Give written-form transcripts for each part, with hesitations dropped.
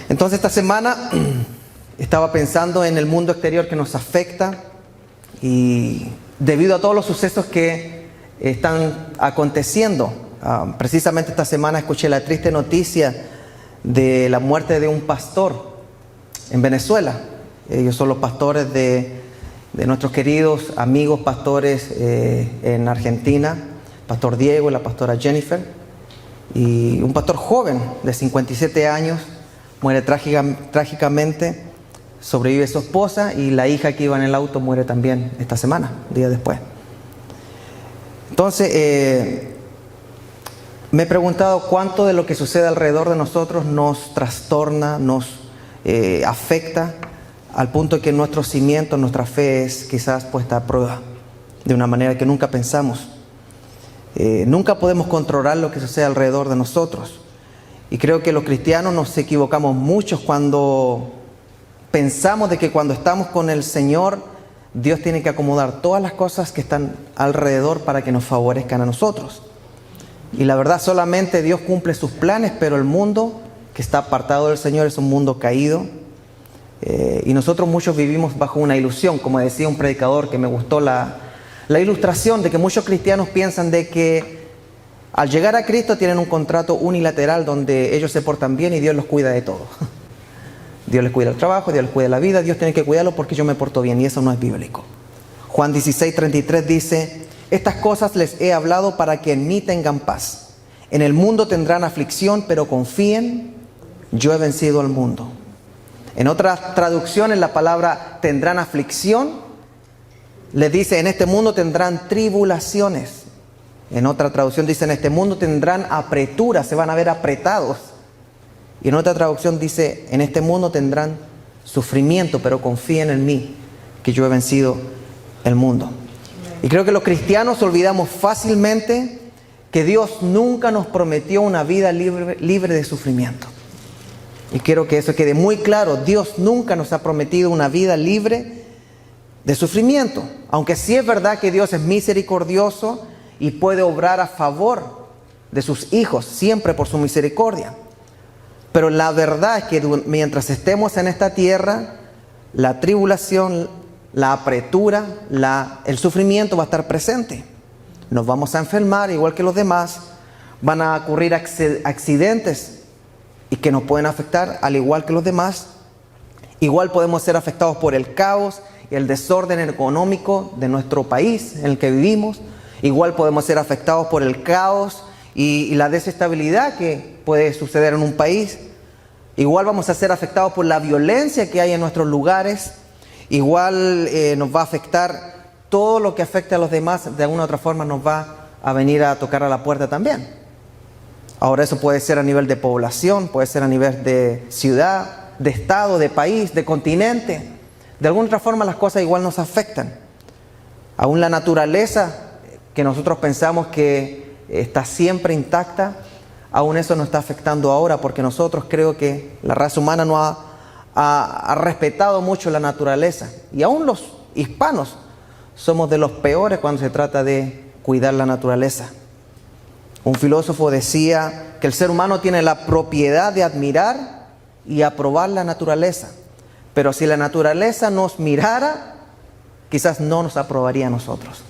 Entonces esta semana estaba pensando en el mundo exterior que nos afecta y debido a todos los sucesos que están aconteciendo. Precisamente esta semana escuché la triste noticia de la muerte de un pastor en Venezuela. Ellos son los pastores de nuestros queridos amigos pastores en Argentina, Pastor Diego y la pastora Jennifer. Y un pastor joven de 57 años muere trágicamente, sobrevive su esposa y la hija que iba en el auto muere también esta semana, día después. Entonces, me he preguntado cuánto de lo que sucede alrededor de nosotros nos trastorna, nos afecta, al punto que nuestro cimiento, nuestra fe es quizás puesta a prueba de una manera que nunca pensamos. Nunca podemos controlar lo que sucede alrededor de nosotros. Y creo que los cristianos nos equivocamos mucho cuando pensamos de que cuando estamos con el Señor, Dios tiene que acomodar todas las cosas que están alrededor para que nos favorezcan a nosotros. Y la verdad, solamente Dios cumple sus planes, pero el mundo que está apartado del Señor es un mundo caído. Y nosotros muchos vivimos bajo una ilusión, como decía un predicador que me gustó la ilustración de que muchos cristianos piensan de que al llegar a Cristo tienen un contrato unilateral donde ellos se portan bien y Dios los cuida de todo. Dios les cuida el trabajo, Dios les cuida la vida, Dios tiene que cuidarlo porque yo me porto bien, y eso no es bíblico. Juan 16:33 dice: estas cosas les he hablado para que en mí tengan paz. En el mundo tendrán aflicción, pero confíen, yo he vencido al mundo. En otras traducciones la palabra tendrán aflicción les dice: en este mundo tendrán tribulaciones. En otra traducción dice: en este mundo tendrán apreturas, se van a ver apretados. Y en otra traducción dice: en este mundo tendrán sufrimiento, pero confíen en mí, que yo he vencido el mundo. Y creo que los cristianos olvidamos fácilmente que Dios nunca nos prometió una vida libre de sufrimiento. Y quiero que eso quede muy claro: Dios nunca nos ha prometido una vida libre de sufrimiento. Aunque sí es verdad que Dios es misericordioso y puede obrar a favor de sus hijos, siempre por su misericordia. Pero la verdad es que mientras estemos en esta tierra, la tribulación, la apretura, el sufrimiento va a estar presente. Nos vamos a enfermar igual que los demás, van a ocurrir accidentes y que nos pueden afectar al igual que los demás. Igual podemos ser afectados por el caos y el desorden económico de nuestro país en el que vivimos. Igual podemos ser afectados por el caos y la desestabilidad que puede suceder en un país. Igual vamos a ser afectados por la violencia que hay en nuestros lugares. Igual nos va a afectar todo lo que afecte a los demás, de alguna u otra forma nos va a venir a tocar a la puerta también. Ahora, eso puede ser a nivel de población, puede ser a nivel de ciudad, de estado, de país, de continente. De alguna otra forma las cosas igual nos afectan. Aún la naturaleza que nosotros pensamos que está siempre intacta, aún eso nos está afectando ahora, porque nosotros, creo que la raza humana no ha respetado mucho la naturaleza. Y aún los hispanos somos de los peores cuando se trata de cuidar la naturaleza. Un filósofo decía que el ser humano tiene la propiedad de admirar y aprobar la naturaleza. Pero si la naturaleza nos mirara, quizás no nos aprobaría a nosotros.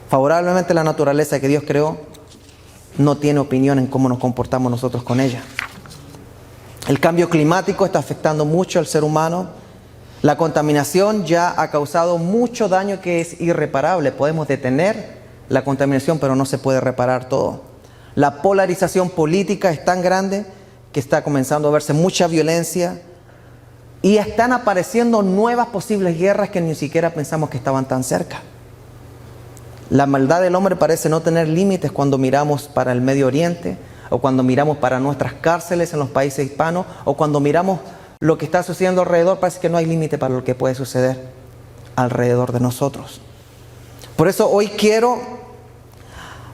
Favorablemente, la naturaleza que Dios creó no tiene opinión en cómo nos comportamos nosotros con ella. El cambio climático está afectando mucho al ser humano. La contaminación ya ha causado mucho daño que es irreparable. Podemos detener la contaminación, pero no se puede reparar todo. La polarización política es tan grande que está comenzando a verse mucha violencia y están apareciendo nuevas posibles guerras que ni siquiera pensamos que estaban tan cerca. La maldad del hombre parece no tener límites cuando miramos para el Medio Oriente, o cuando miramos para nuestras cárceles en los países hispanos, o cuando miramos lo que está sucediendo alrededor. Parece que no hay límite para lo que puede suceder alrededor de nosotros. Por eso hoy quiero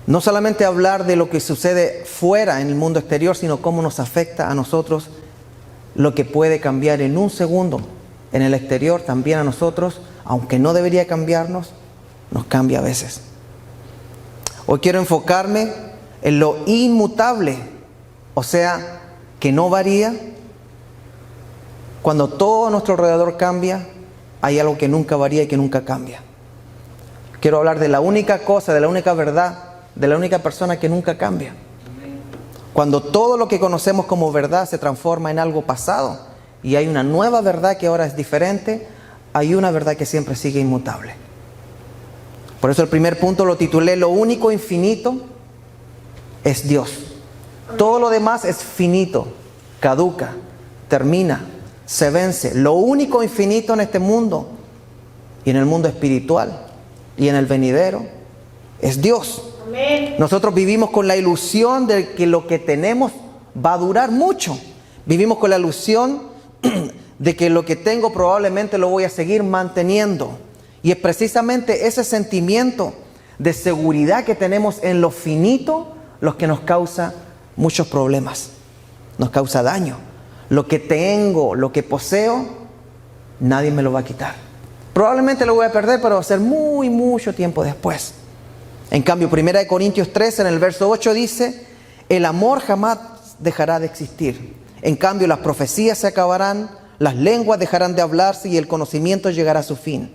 no solamente hablar de lo que sucede fuera en el mundo exterior, sino cómo nos afecta a nosotros lo que puede cambiar en un segundo en el exterior, también a nosotros, aunque no debería cambiarnos, nos cambia a veces. Hoy quiero enfocarme en lo inmutable, o sea, que no varía, Cuando todo a nuestro alrededor cambia, hay algo que nunca varía y que nunca cambia. Quiero hablar de la única cosa, de la única verdad, de la única persona que nunca cambia. Cuando todo lo que conocemos como verdad se transforma en algo pasado y hay una nueva verdad que ahora es diferente, hay una verdad que siempre sigue inmutable. Por eso el primer punto lo titulé: lo único infinito es Dios. Todo lo demás es finito, caduca, termina, se vence. Lo único infinito en este mundo y en el mundo espiritual y en el venidero es Dios. Amén. Nosotros vivimos con la ilusión de que lo que tenemos va a durar mucho. Vivimos con la ilusión de que lo que tengo probablemente lo voy a seguir manteniendo. Y es precisamente ese sentimiento de seguridad que tenemos en lo finito lo que nos causa muchos problemas, nos causa daño. Lo que tengo, lo que poseo, nadie me lo va a quitar. Probablemente lo voy a perder, pero va a ser mucho tiempo después. En cambio, 1 Corintios 13, en el verso 8 dice: el amor jamás dejará de existir. En cambio, las profecías se acabarán, las lenguas dejarán de hablarse y el conocimiento llegará a su fin.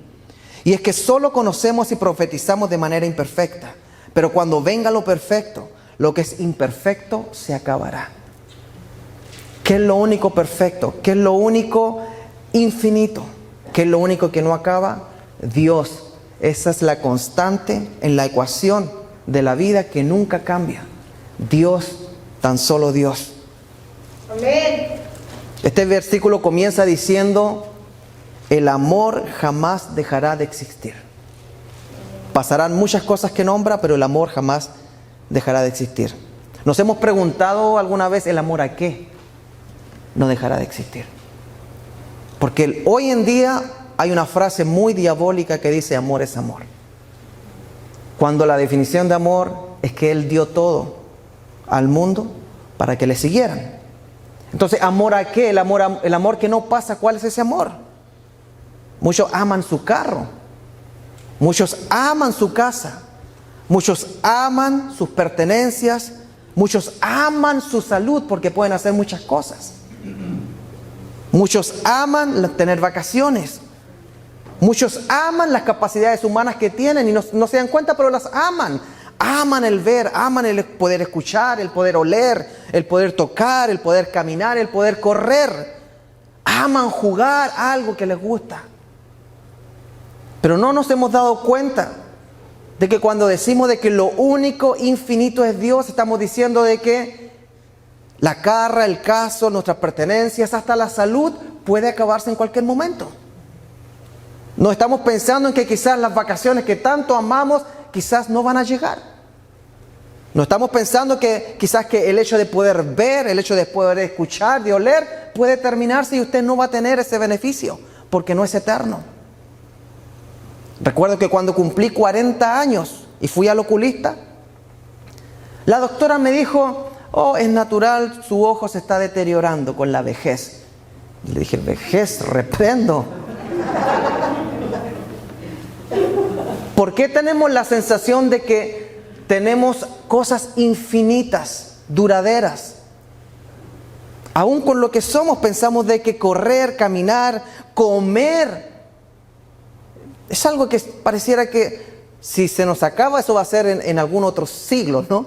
Y es que solo conocemos y profetizamos de manera imperfecta, pero cuando venga lo perfecto, lo que es imperfecto se acabará. ¿Qué es lo único perfecto? ¿Qué es lo único infinito? ¿Qué es lo único que no acaba? Dios. Esa es la constante en la ecuación de la vida que nunca cambia. Dios, tan solo Dios. Amén. Este versículo comienza diciendo: el amor jamás dejará de existir. Pasarán muchas cosas que nombra, pero el amor jamás dejará de existir. ¿Nos hemos preguntado alguna vez el amor a qué no dejará de existir? Porque hoy en día hay una frase muy diabólica que dice: amor es amor. Cuando la definición de amor es que Él dio todo al mundo para que le siguieran. Entonces, ¿amor a qué? El amor que no pasa. ¿Cuál es ese amor? Muchos aman su carro, muchos aman su casa, muchos aman sus pertenencias, muchos aman su salud porque pueden hacer muchas cosas. Muchos aman tener vacaciones. Muchos aman las capacidades humanas que tienen y no se dan cuenta, pero las aman. Aman el ver, aman el poder escuchar, el poder oler, el poder tocar, el poder caminar, el poder correr. Aman jugar algo que les gusta. Pero no nos hemos dado cuenta de que cuando decimos de que lo único infinito es Dios, estamos diciendo de que la carga, el caso, nuestras pertenencias, hasta la salud puede acabarse en cualquier momento. No estamos pensando en que quizás las vacaciones que tanto amamos quizás no van a llegar. No estamos pensando que quizás que el hecho de poder ver, el hecho de poder escuchar, de oler, puede terminarse y usted no va a tener ese beneficio porque no es eterno. Recuerdo que cuando cumplí 40 años y fui al oculista, la doctora me dijo: oh, es natural, su ojo se está deteriorando con la vejez. Y le dije: vejez, reprendo. ¿Por qué tenemos la sensación de que tenemos cosas infinitas, duraderas? Aún con lo que somos pensamos de que correr, caminar, comer es algo que pareciera que si se nos acaba eso va a ser en algún otro siglo, ¿no?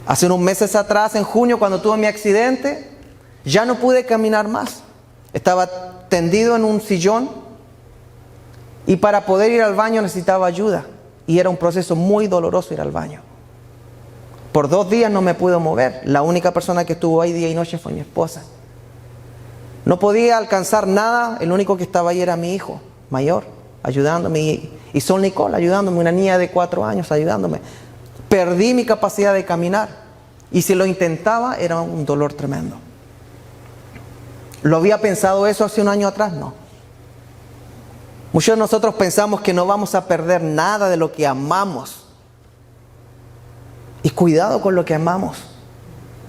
Hace unos meses atrás, en junio, cuando tuve mi accidente, ya no pude caminar más. Estaba tendido en un sillón y para poder ir al baño necesitaba ayuda. Y era un proceso muy doloroso ir al baño. Por 2 días no me pude mover. La única persona que estuvo ahí día y noche fue mi esposa. No podía alcanzar nada. El único que estaba ahí era mi hijo mayor, ayudándome. Y Sol Nicole ayudándome, una niña de 4 años ayudándome. Perdí mi capacidad de caminar. Y si lo intentaba, era un dolor tremendo. ¿Lo había pensado eso hace un año atrás? No. Muchos de nosotros pensamos que no vamos a perder nada de lo que amamos. Y cuidado con lo que amamos.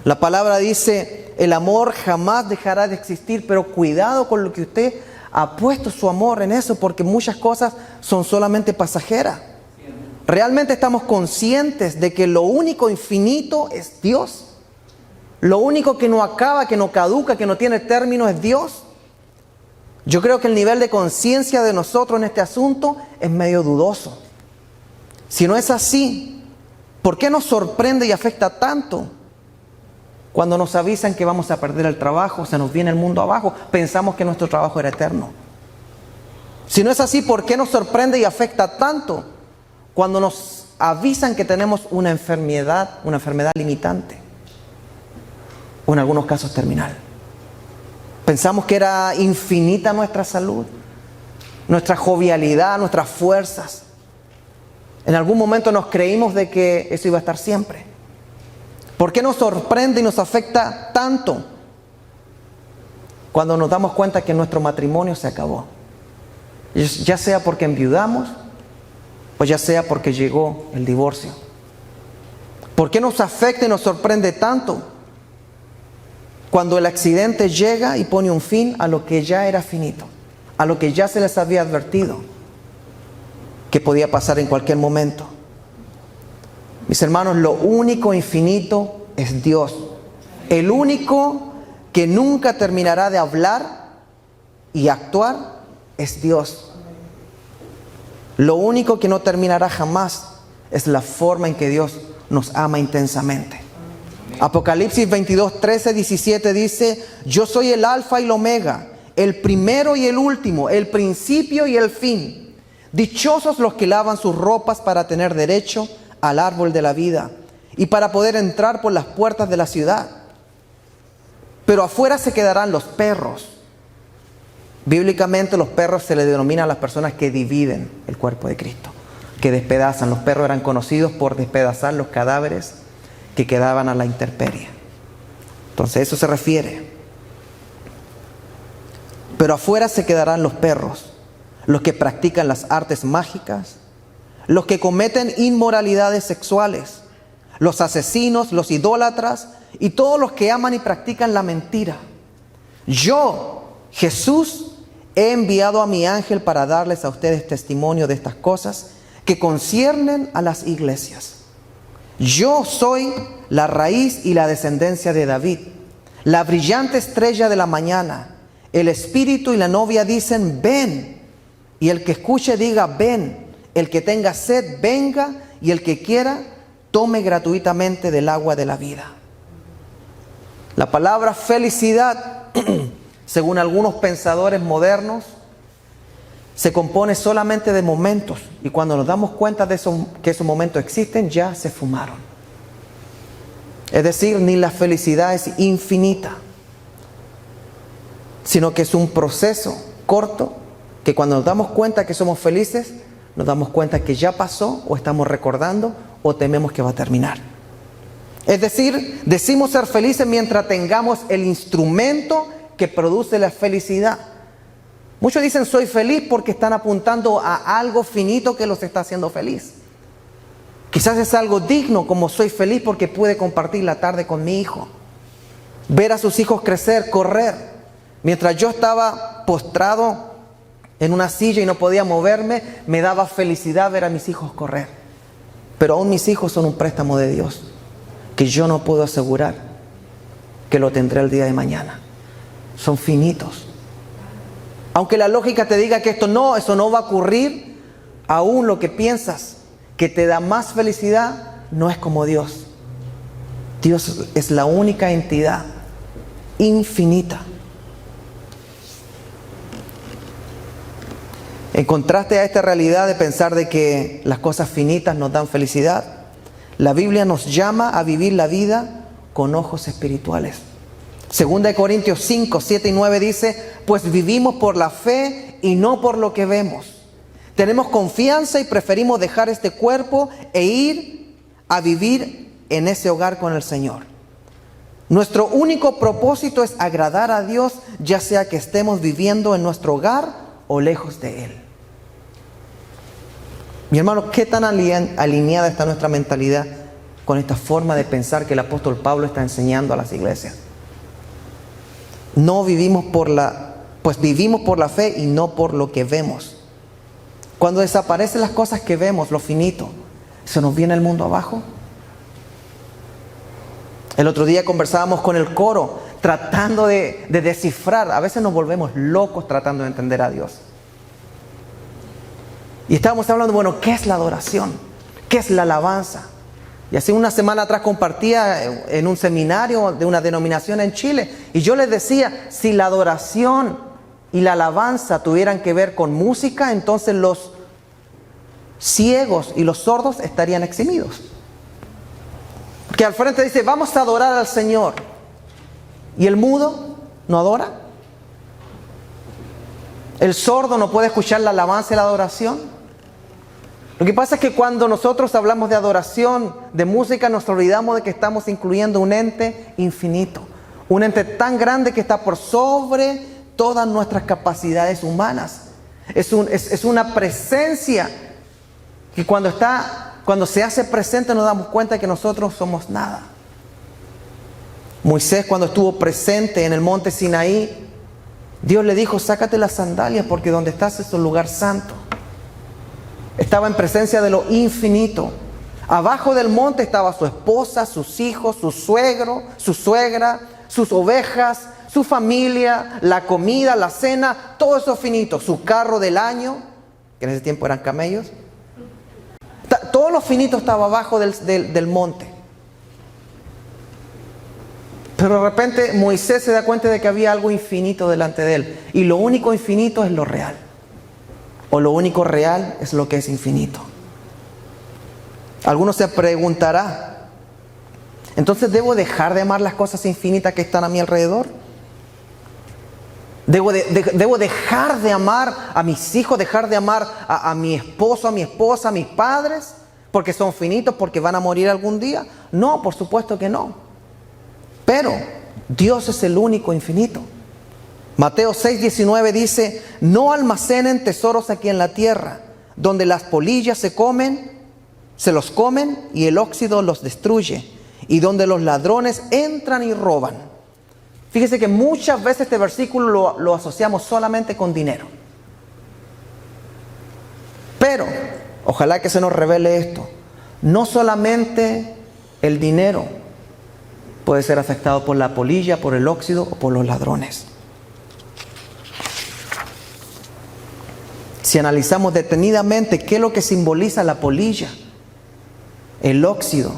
La palabra dice: el amor jamás dejará de existir, pero cuidado con lo que usted ha puesto su amor en eso, porque muchas cosas son solamente pasajeras. ¿Realmente estamos conscientes de que lo único infinito es Dios? Lo único que no acaba, que no caduca, que no tiene término es Dios. Yo creo que el nivel de conciencia de nosotros en este asunto es medio dudoso. Si no es así, ¿por qué nos sorprende y afecta tanto? Cuando nos avisan que vamos a perder el trabajo, se nos viene el mundo abajo, pensamos que nuestro trabajo era eterno. Si no es así, ¿por qué nos sorprende y afecta tanto cuando nos avisan que tenemos una enfermedad limitante, o en algunos casos terminal? Pensamos que era infinita nuestra salud, nuestra jovialidad, nuestras fuerzas. En algún momento nos creímos de que eso iba a estar siempre. ¿Por qué nos sorprende y nos afecta tanto cuando nos damos cuenta que nuestro matrimonio se acabó? Ya sea porque enviudamos o ya sea porque llegó el divorcio. ¿Por qué nos afecta y nos sorprende tanto cuando el accidente llega y pone un fin a lo que ya era finito, a lo que ya se les había advertido que podía pasar en cualquier momento? Mis hermanos, lo único infinito es Dios. El único que nunca terminará de hablar y actuar es Dios. Lo único que no terminará jamás es la forma en que Dios nos ama intensamente. Apocalipsis 22, 13, 17 dice: yo soy el alfa y el omega, el primero y el último, el principio y el fin. Dichosos los que lavan sus ropas para tener derecho al árbol de la vida y para poder entrar por las puertas de la ciudad. Pero afuera se quedarán los perros. Bíblicamente los perros se le denomina a las personas que dividen el cuerpo de Cristo, que despedazan. Los perros eran conocidos por despedazar los cadáveres que quedaban a la intemperie. Entonces eso se refiere. Pero afuera se quedarán los perros, los que practican las artes mágicas, los que cometen inmoralidades sexuales, los asesinos, los idólatras y todos los que aman y practican la mentira. Yo, Jesús, he enviado a mi ángel para darles a ustedes testimonio de estas cosas que conciernen a las iglesias. Yo soy la raíz y la descendencia de David, la brillante estrella de la mañana. El espíritu y la novia dicen: ven. Y el que escuche diga: ven. El que tenga sed, venga, y el que quiera, tome gratuitamente del agua de la vida. La palabra felicidad, según algunos pensadores modernos, se compone solamente de momentos, y cuando nos damos cuenta de que esos momentos existen, ya se fumaron. Es decir, ni la felicidad es infinita, sino que es un proceso corto, que cuando nos damos cuenta que somos felices, nos damos cuenta que ya pasó, o estamos recordando, o tememos que va a terminar. Es decir, decimos ser felices mientras tengamos el instrumento que produce la felicidad. Muchos dicen soy feliz porque están apuntando a algo finito que los está haciendo feliz. Quizás es algo digno, como soy feliz porque pude compartir la tarde con mi hijo, ver a sus hijos crecer, correr. Mientras yo estaba postrado en una silla y no podía moverme, me daba felicidad ver a mis hijos correr. Pero aún mis hijos son un préstamo de Dios, que yo no puedo asegurar que lo tendré el día de mañana. Son finitos. Aunque la lógica te diga que eso no va a ocurrir, aún lo que piensas que te da más felicidad no es como Dios. Dios es la única entidad infinita. En contraste a esta realidad de pensar de que las cosas finitas nos dan felicidad, la Biblia nos llama a vivir la vida con ojos espirituales. Segunda de Corintios 5, 7 y 9 dice: pues vivimos por la fe y no por lo que vemos. Tenemos confianza y preferimos dejar este cuerpo e ir a vivir en ese hogar con el Señor. Nuestro único propósito es agradar a Dios, ya sea que estemos viviendo en nuestro hogar o lejos de Él. Mi hermano, ¿qué tan alineada está nuestra mentalidad con esta forma de pensar que el apóstol Pablo está enseñando a las iglesias? Vivimos por la fe y no por lo que vemos. Cuando desaparecen las cosas que vemos, lo finito, ¿se nos viene el mundo abajo? El otro día conversábamos con el coro, tratando de descifrar. A veces nos volvemos locos tratando de entender a Dios. Y estábamos hablando, bueno, ¿qué es la adoración? ¿Qué es la alabanza? Y hace una semana atrás compartía en un seminario de una denominación en Chile. Y yo les decía, si la adoración y la alabanza tuvieran que ver con música, entonces los ciegos y los sordos estarían eximidos. Porque al frente dice, vamos a adorar al Señor. ¿Y el mudo no adora? ¿El sordo no puede escuchar la alabanza y la adoración? Lo que pasa es que cuando nosotros hablamos de adoración, de música, nos olvidamos de que estamos incluyendo un ente infinito. Un ente tan grande que está por sobre todas nuestras capacidades humanas. Es una presencia que cuando se hace presente nos damos cuenta que nosotros somos nada. Moisés, cuando estuvo presente en el monte Sinaí, Dios le dijo, sácate las sandalias porque donde estás es un lugar santo. Estaba en presencia de lo infinito. Abajo del monte estaba su esposa, sus hijos, su suegro, su suegra, sus ovejas, su familia, la comida, la cena, todo eso finito. Su carro del año, que en ese tiempo eran camellos. Todo lo finito estaba abajo del monte. Pero de repente Moisés se da cuenta de que había algo infinito delante de él. Y lo único infinito es lo real. O lo único real es lo que es infinito. Alguno se preguntará, ¿entonces debo dejar de amar las cosas infinitas que están a mi alrededor? ¿Debo dejar de amar a mis hijos, dejar de amar a mi esposo, a mi esposa, a mis padres? Porque son finitos, porque van a morir algún día. No, por supuesto que no. Pero Dios es el único infinito. Mateo 6:19 dice, no almacenen tesoros aquí en la tierra, donde las polillas se los comen y el óxido los destruye, y donde los ladrones entran y roban. Fíjese que muchas veces este versículo lo asociamos solamente con dinero. Pero, ojalá que se nos revele esto, no solamente el dinero puede ser afectado por la polilla, por el óxido o por los ladrones. Si analizamos detenidamente qué es lo que simboliza la polilla, el óxido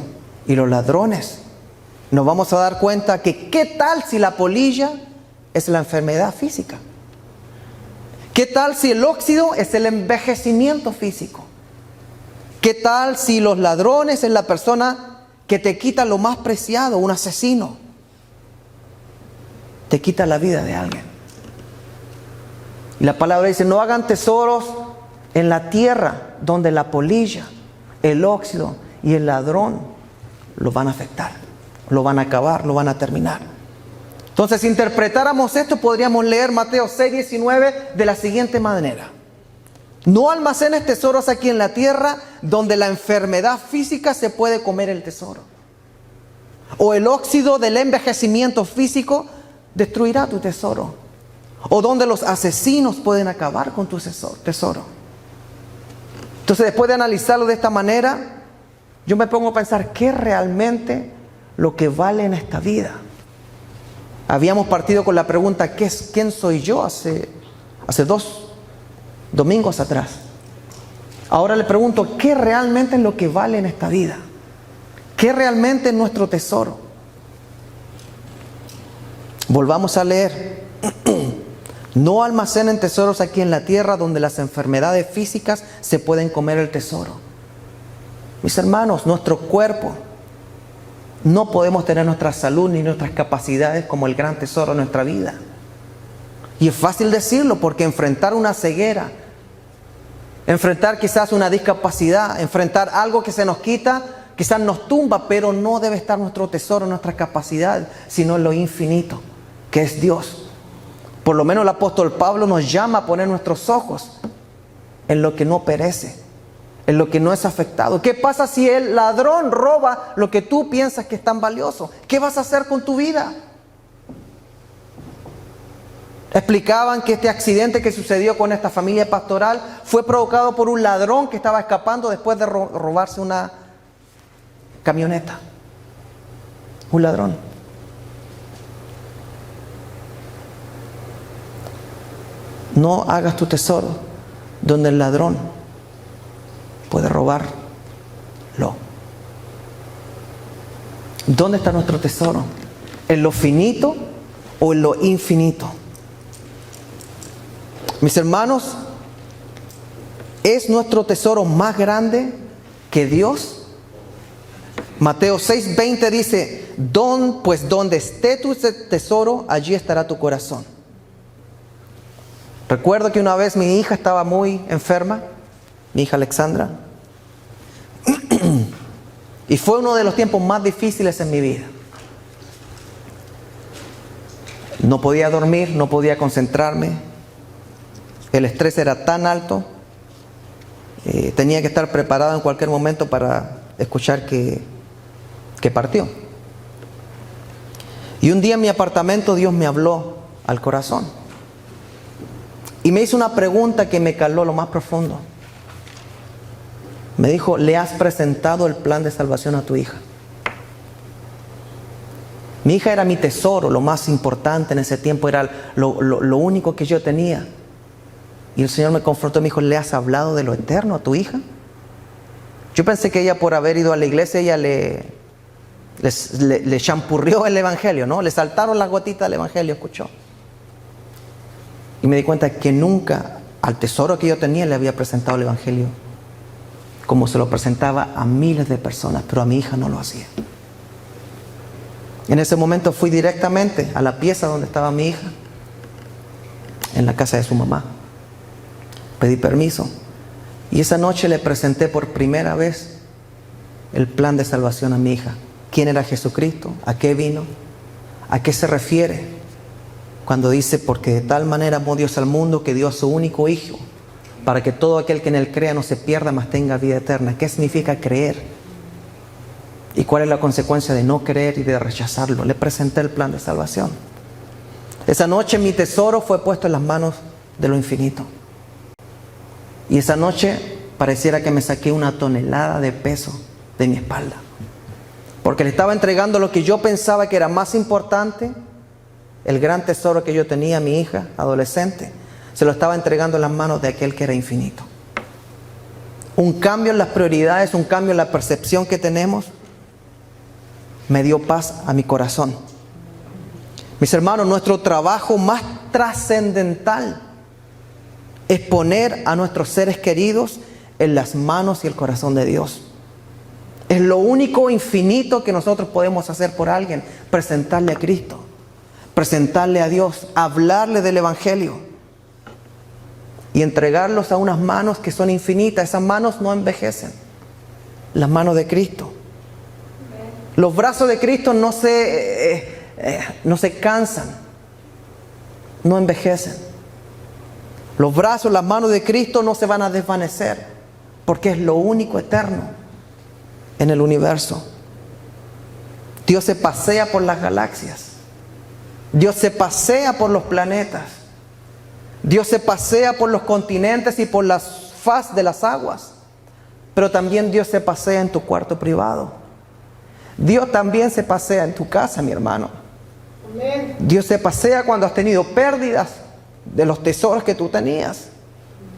y los ladrones, nos vamos a dar cuenta que qué tal si la polilla es la enfermedad física. ¿Qué tal si el óxido es el envejecimiento físico? ¿Qué tal si los ladrones es la persona que te quita lo más preciado, un asesino? Te quita la vida de alguien. Y la palabra dice, no hagan tesoros en la tierra donde la polilla, el óxido y el ladrón lo van a afectar, lo van a acabar, lo van a terminar. Entonces, si interpretáramos esto, podríamos leer Mateo 6:19 de la siguiente manera. No almacenes tesoros aquí en la tierra donde la enfermedad física se puede comer el tesoro. O el óxido del envejecimiento físico destruirá tu tesoro. O donde los asesinos pueden acabar con tu tesoro. Entonces, después de analizarlo de esta manera, yo me pongo a pensar, ¿qué es realmente lo que vale en esta vida? Habíamos partido con la pregunta, ¿quién soy yo? Hace 2 domingos atrás. Ahora le pregunto, ¿qué realmente es lo que vale en esta vida? ¿Qué realmente es nuestro tesoro? Volvamos a leer. No almacenen tesoros aquí en la tierra donde las enfermedades físicas se pueden comer el tesoro. Mis hermanos, nuestro cuerpo, no podemos tener nuestra salud ni nuestras capacidades como el gran tesoro de nuestra vida. Y es fácil decirlo porque enfrentar una ceguera, enfrentar quizás una discapacidad, enfrentar algo que se nos quita, quizás nos tumba, pero no debe estar nuestro tesoro, nuestra capacidad, sino en lo infinito, que es Dios. Por lo menos el apóstol Pablo nos llama a poner nuestros ojos en lo que no perece, en lo que no es afectado. ¿Qué pasa si el ladrón roba lo que tú piensas que es tan valioso? ¿Qué vas a hacer con tu vida? Explicaban que este accidente que sucedió con esta familia pastoral fue provocado por un ladrón que estaba escapando después de robarse una camioneta. Un ladrón. No hagas tu tesoro donde el ladrón puede robarlo. ¿Dónde está nuestro tesoro? ¿En lo finito o en lo infinito? Mis hermanos, ¿es nuestro tesoro más grande que Dios? Mateo 6:20 dice, pues donde esté tu tesoro, allí estará tu corazón. Recuerdo que una vez mi hija estaba muy enferma, mi hija Alexandra, y fue uno de los tiempos más difíciles en mi vida. No podía dormir, no podía concentrarme, el estrés era tan alto, tenía que estar preparado en cualquier momento para escuchar que partió. Y un día en mi apartamento Dios me habló al corazón y me hizo una pregunta que me caló lo más profundo. Me dijo, ¿le has presentado el plan de salvación a tu hija? Mi hija era mi tesoro, lo más importante en ese tiempo, era lo único que yo tenía. Y el Señor me confrontó y me dijo, ¿le has hablado de lo eterno a tu hija? Yo pensé que ella, por haber ido a la iglesia, ella le champurrió el evangelio, ¿no? Le saltaron las gotitas del evangelio, escuchó. Y me di cuenta que nunca al tesoro que yo tenía le había presentado el evangelio como se lo presentaba a miles de personas, pero a mi hija no lo hacía. En ese momento fui directamente a la pieza donde estaba mi hija, en la casa de su mamá. Pedí permiso y esa noche le presenté por primera vez el plan de salvación a mi hija. ¿Quién era Jesucristo? ¿A qué vino? ¿A qué se refiere cuando dice, porque de tal manera amó Dios al mundo que dio a su único Hijo, para que todo aquel que en Él crea no se pierda, mas tenga vida eterna? ¿Qué significa creer? ¿Y cuál es la consecuencia de no creer y de rechazarlo? Le presenté el plan de salvación. Esa noche mi tesoro fue puesto en las manos de lo infinito. Y esa noche pareciera que me saqué una tonelada de peso de mi espalda, porque le estaba entregando lo que yo pensaba que era más importante, el gran tesoro que yo tenía, mi hija adolescente, se lo estaba entregando en las manos de aquel que era infinito. Un cambio en las prioridades, un cambio en la percepción que tenemos, me dio paz a mi corazón. Mis hermanos, nuestro trabajo más trascendental es poner a nuestros seres queridos en las manos y el corazón de Dios. Es lo único infinito que nosotros podemos hacer por alguien, presentarle a Cristo, presentarle a Dios, hablarle del Evangelio y entregarlos a unas manos que son infinitas. Esas manos no envejecen, las manos de Cristo. Los brazos de Cristo no se cansan, no envejecen. Los brazos, las manos de Cristo no se van a desvanecer, porque es lo único eterno en el universo. Dios se pasea por las galaxias. Dios se pasea por los planetas. Dios se pasea por los continentes y por la faz de las aguas. Pero también Dios se pasea en tu cuarto privado. Dios también se pasea en tu casa, mi hermano. Amén. Dios se pasea cuando has tenido pérdidas de los tesoros que tú tenías.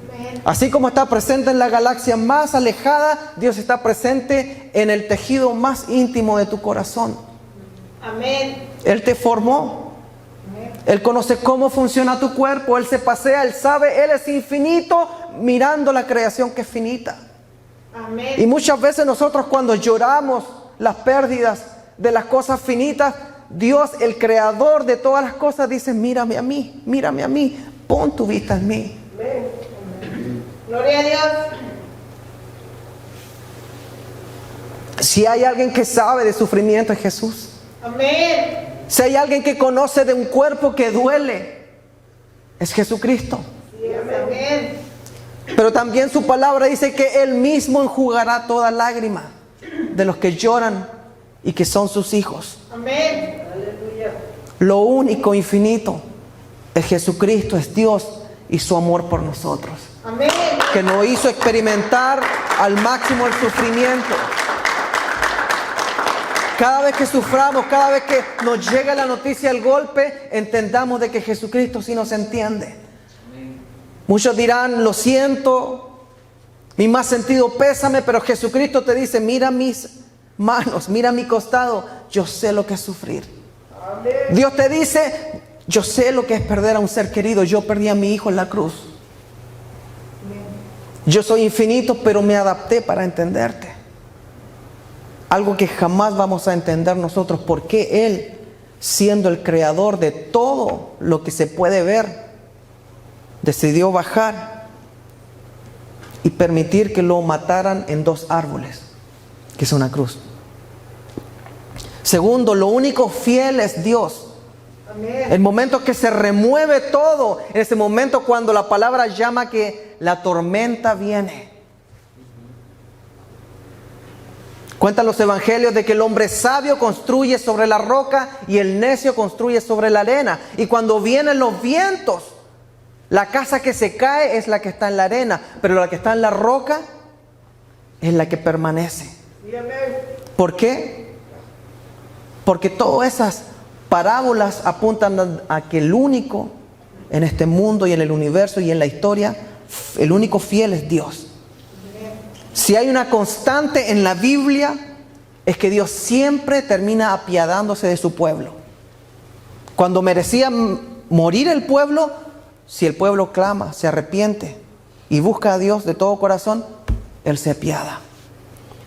Amén. Así como está presente en la galaxia más alejada, Dios está presente en el tejido más íntimo de tu corazón. Amén. Él te formó. Él conoce cómo funciona tu cuerpo. Él se pasea, Él sabe, Él es infinito mirando la creación que es finita. Amén. Y muchas veces nosotros, cuando lloramos las pérdidas de las cosas finitas, Dios, el creador de todas las cosas, dice, mírame a mí, pon tu vista en mí. Amén. Gloria a Dios. Si hay alguien que sabe de sufrimiento, es Jesús. Amén. Si hay alguien que conoce de un cuerpo que duele, es Jesucristo. Sí, amén. Pero también su palabra dice que Él mismo enjugará toda lágrima de los que lloran y que son sus hijos. Amén. Aleluya. Lo único infinito es Jesucristo, es Dios y su amor por nosotros, Amén. que nos hizo experimentar al máximo el sufrimiento. Cada vez que suframos, cada vez que nos llega la noticia, el golpe, entendamos de que Jesucristo sí nos entiende. Muchos dirán, lo siento, mi más sentido pésame, pero Jesucristo te dice, mira mis manos, mira mi costado, yo sé lo que es sufrir. Amén. Dios te dice, yo sé lo que es perder a un ser querido, yo perdí a mi hijo en la cruz. Yo soy infinito, pero me adapté para entenderte. Algo que jamás vamos a entender nosotros, por qué Él, siendo el creador de todo lo que se puede ver, decidió bajar y permitir que lo mataran en 2 árboles, que es una cruz. Segundo, lo único fiel es Dios. Amén. El momento que se remueve todo, en ese momento cuando la palabra llama que la tormenta viene. Cuentan los evangelios de que el hombre sabio construye sobre la roca y el necio construye sobre la arena. Y cuando vienen los vientos, la casa que se cae es la que está en la arena, pero la que está en la roca es la que permanece. Sí, amén. ¿Por qué? Porque todas esas parábolas apuntan a que el único en este mundo y en el universo y en la historia, el único fiel es Dios. Si hay una constante en la Biblia, es que Dios siempre termina apiadándose de su pueblo. Cuando merecía morir el pueblo, si el pueblo clama, se arrepiente y busca a Dios de todo corazón, Él se apiada.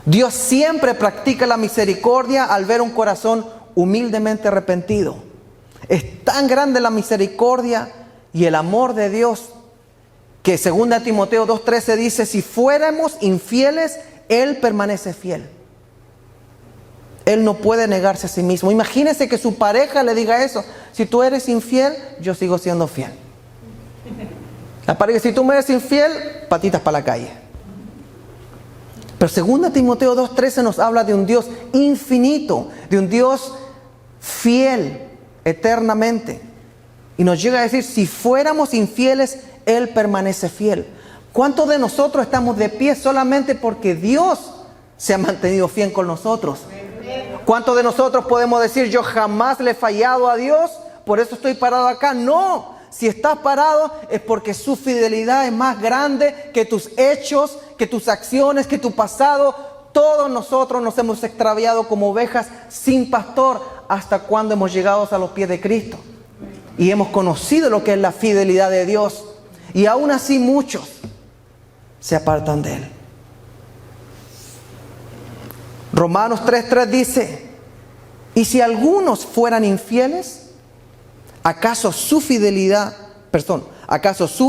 Dios siempre practica la misericordia al ver un corazón humildemente arrepentido. Es tan grande la misericordia y el amor de Dios que 2 Timoteo 2:13 dice, si fuéramos infieles, Él permanece fiel. Él no puede negarse a sí mismo. Imagínese que su pareja le diga eso. Si tú eres infiel, yo sigo siendo fiel. La pareja, si tú me eres infiel, patitas para la calle. Pero 2 Timoteo 2:13 nos habla de un Dios infinito, de un Dios fiel eternamente. Y nos llega a decir, si fuéramos infieles, Él permanece fiel. ¿Cuántos de nosotros estamos de pie solamente porque Dios se ha mantenido fiel con nosotros? ¿Cuántos de nosotros podemos decir, yo jamás le he fallado a Dios, por eso estoy parado acá? No, si estás parado es porque su fidelidad es más grande que tus hechos, que tus acciones, que tu pasado. Todos nosotros nos hemos extraviado como ovejas sin pastor hasta cuando hemos llegado a los pies de Cristo. Y hemos conocido lo que es la fidelidad de Dios. Y aún así muchos se apartan de Él. Romanos 3:3 dice, y si algunos fueran infieles, ¿acaso su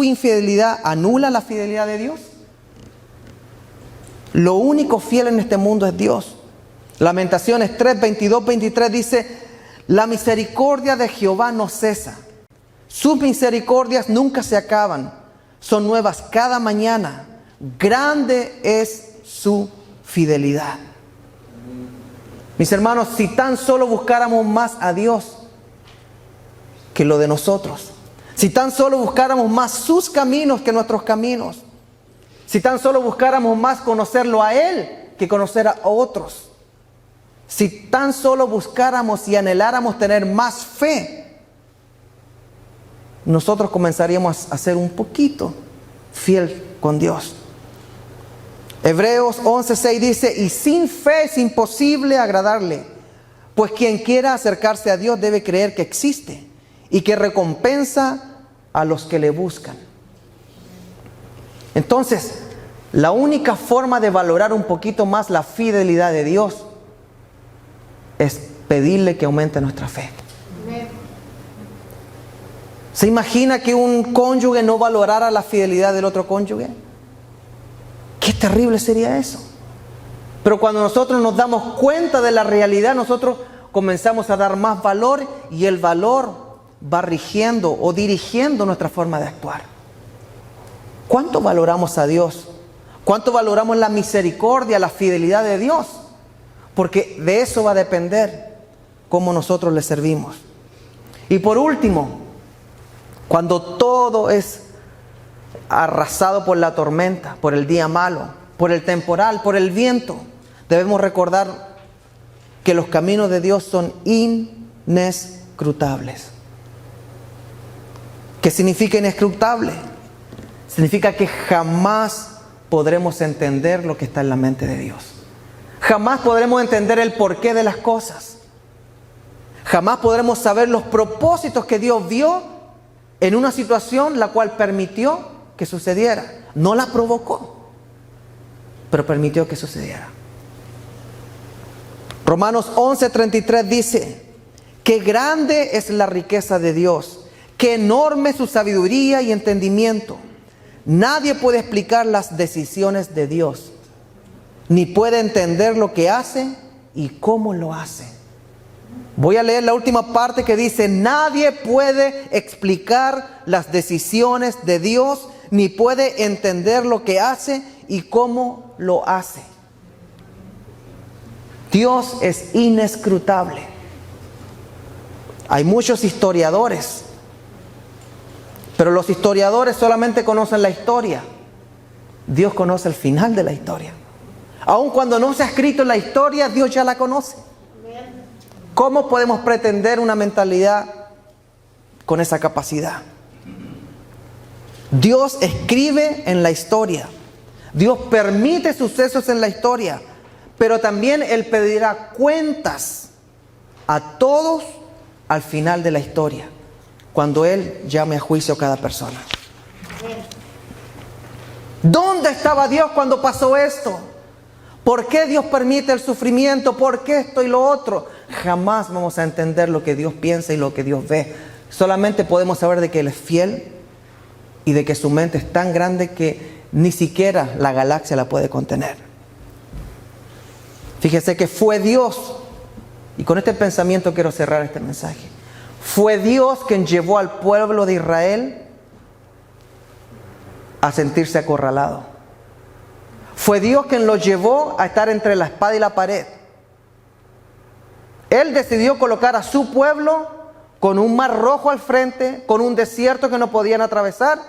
infidelidad anula la fidelidad de Dios? Lo único fiel en este mundo es Dios. Lamentaciones 3:22-23 dice, la misericordia de Jehová no cesa. Sus misericordias nunca se acaban. Son nuevas cada mañana. Grande es su fidelidad. Mis hermanos, si tan solo buscáramos más a Dios que lo de nosotros, si tan solo buscáramos más sus caminos que nuestros caminos, si tan solo buscáramos más conocerlo a Él que conocer a otros, si tan solo buscáramos y anheláramos tener más fe, nosotros comenzaríamos a ser un poquito fiel con Dios. Hebreos 11:6 dice, y sin fe es imposible agradarle, pues quien quiera acercarse a Dios debe creer que existe y que recompensa a los que le buscan. Entonces, la única forma de valorar un poquito más la fidelidad de Dios es pedirle que aumente nuestra fe. Amén. ¿Se imagina que un cónyuge no valorara la fidelidad del otro cónyuge? Qué terrible sería eso. Pero cuando nosotros nos damos cuenta de la realidad, nosotros comenzamos a dar más valor y el valor va rigiendo o dirigiendo nuestra forma de actuar. ¿Cuánto valoramos a Dios? ¿Cuánto valoramos la misericordia, la fidelidad de Dios? Porque de eso va a depender cómo nosotros le servimos. Y por último, cuando todo es arrasado por la tormenta, por el día malo, por el temporal, por el viento, debemos recordar que los caminos de Dios son inescrutables. ¿Qué significa inescrutable? Significa que jamás podremos entender lo que está en la mente de Dios. Jamás podremos entender el porqué de las cosas. Jamás podremos saber los propósitos que Dios vio en una situación la cual permitió que sucediera. No la provocó, pero permitió que sucediera. Romanos 11:33 dice: qué grande es la riqueza de Dios, qué enorme su sabiduría y entendimiento. Nadie puede explicar las decisiones de Dios, ni puede entender lo que hace y cómo lo hace. Voy a leer la última parte que dice: nadie puede explicar las decisiones de Dios, ni puede entender lo que hace y cómo lo hace. Dios es inescrutable. Hay muchos historiadores, pero los historiadores solamente conocen la historia. Dios conoce el final de la historia. Aun cuando no se ha escrito en la historia, Dios ya la conoce. ¿Cómo podemos pretender una mentalidad con esa capacidad? Dios escribe en la historia. Dios permite sucesos en la historia, pero también Él pedirá cuentas a todos al final de la historia, cuando Él llame a juicio a cada persona. ¿Dónde estaba Dios cuando pasó esto? ¿Por qué Dios permite el sufrimiento? ¿Por qué esto y lo otro? Jamás vamos a entender lo que Dios piensa y lo que Dios ve. Solamente podemos saber de que Él es fiel y de que su mente es tan grande que ni siquiera la galaxia la puede contener. Fíjese que fue Dios, y con este pensamiento quiero cerrar este mensaje. Fue Dios quien llevó al pueblo de Israel a sentirse acorralado. Fue Dios quien lo llevó a estar entre la espada y la pared. Él decidió colocar a su pueblo con un mar rojo al frente, con un desierto que no podían atravesar,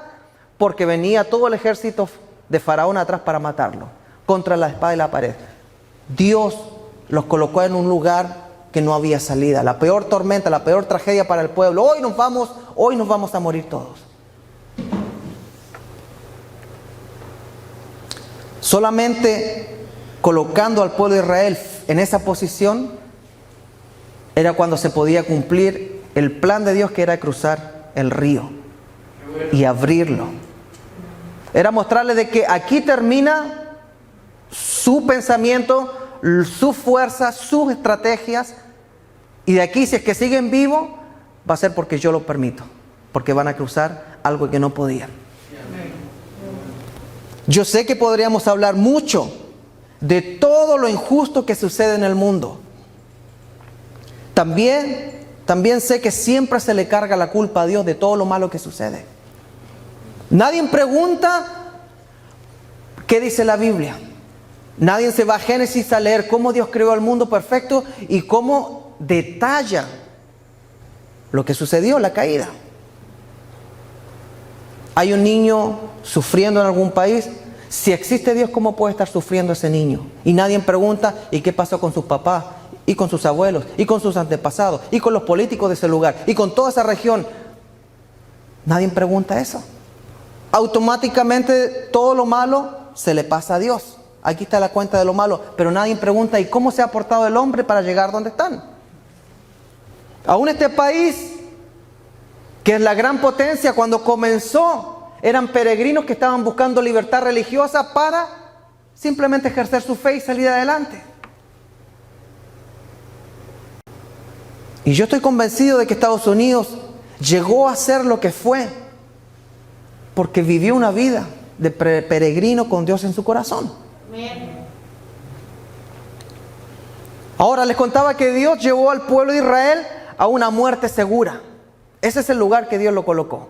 porque venía todo el ejército de Faraón atrás para matarlo, contra la espada y la pared. Dios los colocó en un lugar que no había salida, la peor tormenta, la peor tragedia para el pueblo. Hoy nos vamos a morir todos. Solamente colocando al pueblo de Israel en esa posición era cuando se podía cumplir el plan de Dios, que era cruzar el río y abrirlo. Era mostrarle de que aquí termina su pensamiento, su fuerza, sus estrategias, y de aquí, si es que siguen vivos, va a ser porque yo lo permito, porque van a cruzar algo que no podían. Yo sé que podríamos hablar mucho de todo lo injusto que sucede en el mundo. También sé que siempre se le carga la culpa a Dios de todo lo malo que sucede. Nadie pregunta qué dice la Biblia. Nadie se va a Génesis a leer cómo Dios creó el mundo perfecto y cómo detalla lo que sucedió, la caída. Hay un niño sufriendo en algún país. Si existe Dios, ¿cómo puede estar sufriendo ese niño? Y nadie pregunta, ¿y qué pasó con sus papás? Y con sus abuelos, y con sus antepasados, y con los políticos de ese lugar, y con toda esa región. Nadie pregunta eso. Automáticamente todo lo malo se le pasa a Dios. Aquí está la cuenta de lo malo, pero nadie pregunta, ¿y cómo se ha portado el hombre para llegar donde están? Aún este país, que es la gran potencia, cuando comenzó, eran peregrinos que estaban buscando libertad religiosa para simplemente ejercer su fe y salir adelante. Y yo estoy convencido de que Estados Unidos llegó a ser lo que fue porque vivió una vida de peregrino con Dios en su corazón. Ahora les contaba que Dios llevó al pueblo de Israel a una muerte segura. Ese es el lugar que Dios lo colocó.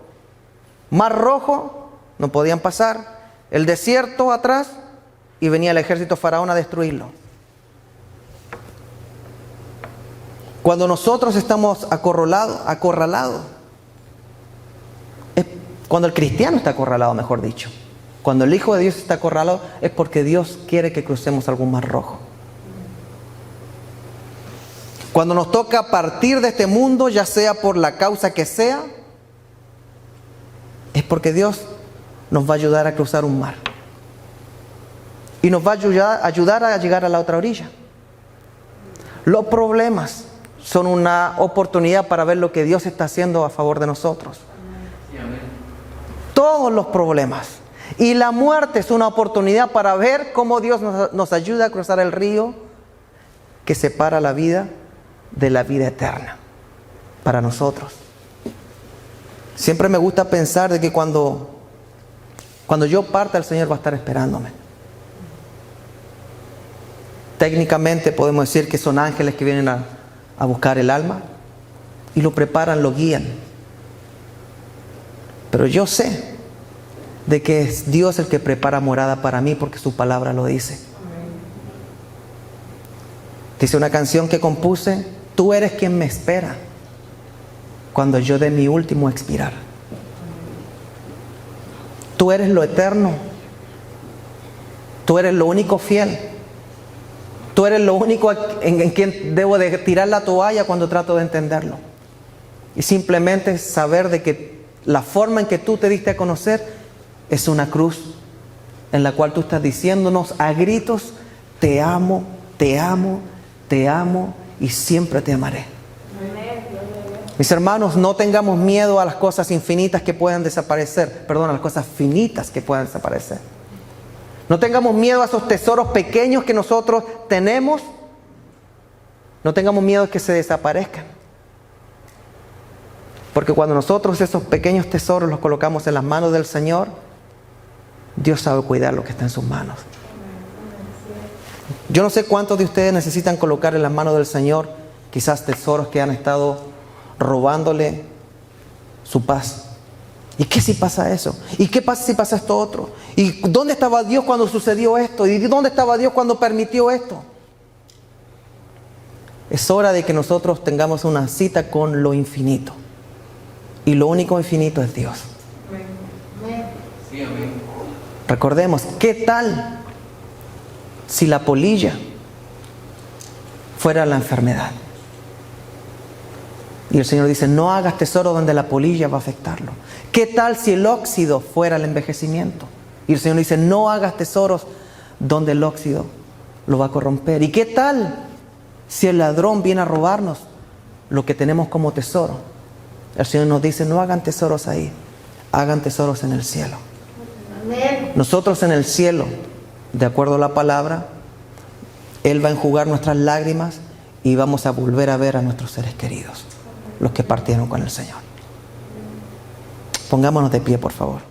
Mar Rojo, no podían pasar. El desierto atrás, y venía el ejército faraón a destruirlo. Cuando nosotros estamos acorralados, es cuando el cristiano está acorralado, mejor dicho. Cuando el Hijo de Dios está acorralado, es porque Dios quiere que crucemos algún mar rojo. Cuando nos toca partir de este mundo, ya sea por la causa que sea, es porque Dios nos va a ayudar a cruzar un mar. Y nos va a ayudar a llegar a la otra orilla. Los problemas son una oportunidad para ver lo que Dios está haciendo a favor de nosotros. Todos los problemas. Y la muerte es una oportunidad para ver cómo Dios nos ayuda a cruzar el río que separa la vida de la vida eterna para nosotros. Siempre me gusta pensar de que cuando yo parta, el Señor va a estar esperándome. Técnicamente podemos decir que son ángeles que vienen a buscar el alma y lo preparan, lo guían. Pero yo sé de que es Dios el que prepara morada para mí, porque su palabra lo dice. Dice una canción que compuse: tú eres quien me espera cuando yo dé mi último expirar. Tú eres lo eterno. Tú eres lo único fiel. Tú eres lo único en quien debo de tirar la toalla cuando trato de entenderlo. Y simplemente saber de que la forma en que tú te diste a conocer es una cruz en la cual tú estás diciéndonos a gritos: te amo, te amo, te amo y siempre te amaré. Mis hermanos, no tengamos miedo a las cosas infinitas que puedan desaparecer. Perdón, a las cosas finitas que puedan desaparecer. No tengamos miedo a esos tesoros pequeños que nosotros tenemos. No tengamos miedo a que se desaparezcan. Porque cuando nosotros esos pequeños tesoros los colocamos en las manos del Señor, Dios sabe cuidar lo que está en sus manos. Yo no sé cuántos de ustedes necesitan colocar en las manos del Señor quizás tesoros que han estado robándole su paz. ¿Y qué si pasa eso? ¿Y qué pasa si pasa esto otro? ¿Y dónde estaba Dios cuando sucedió esto? ¿Y dónde estaba Dios cuando permitió esto? Es hora de que nosotros tengamos una cita con lo infinito. Y lo único infinito es Dios. Recordemos, ¿qué tal si la polilla fuera la enfermedad? Y el Señor dice: no hagas tesoro donde la polilla va a afectarlo. ¿Qué tal si el óxido fuera el envejecimiento? Y el Señor dice: no hagas tesoros donde el óxido lo va a corromper. ¿Y qué tal si el ladrón viene a robarnos lo que tenemos como tesoro? El Señor nos dice: no hagan tesoros ahí, hagan tesoros en el cielo. Amén. Nosotros en el cielo, de acuerdo a la palabra, Él va a enjugar nuestras lágrimas y vamos a volver a ver a nuestros seres queridos, los que partieron con el Señor. Pongámonos de pie, por favor.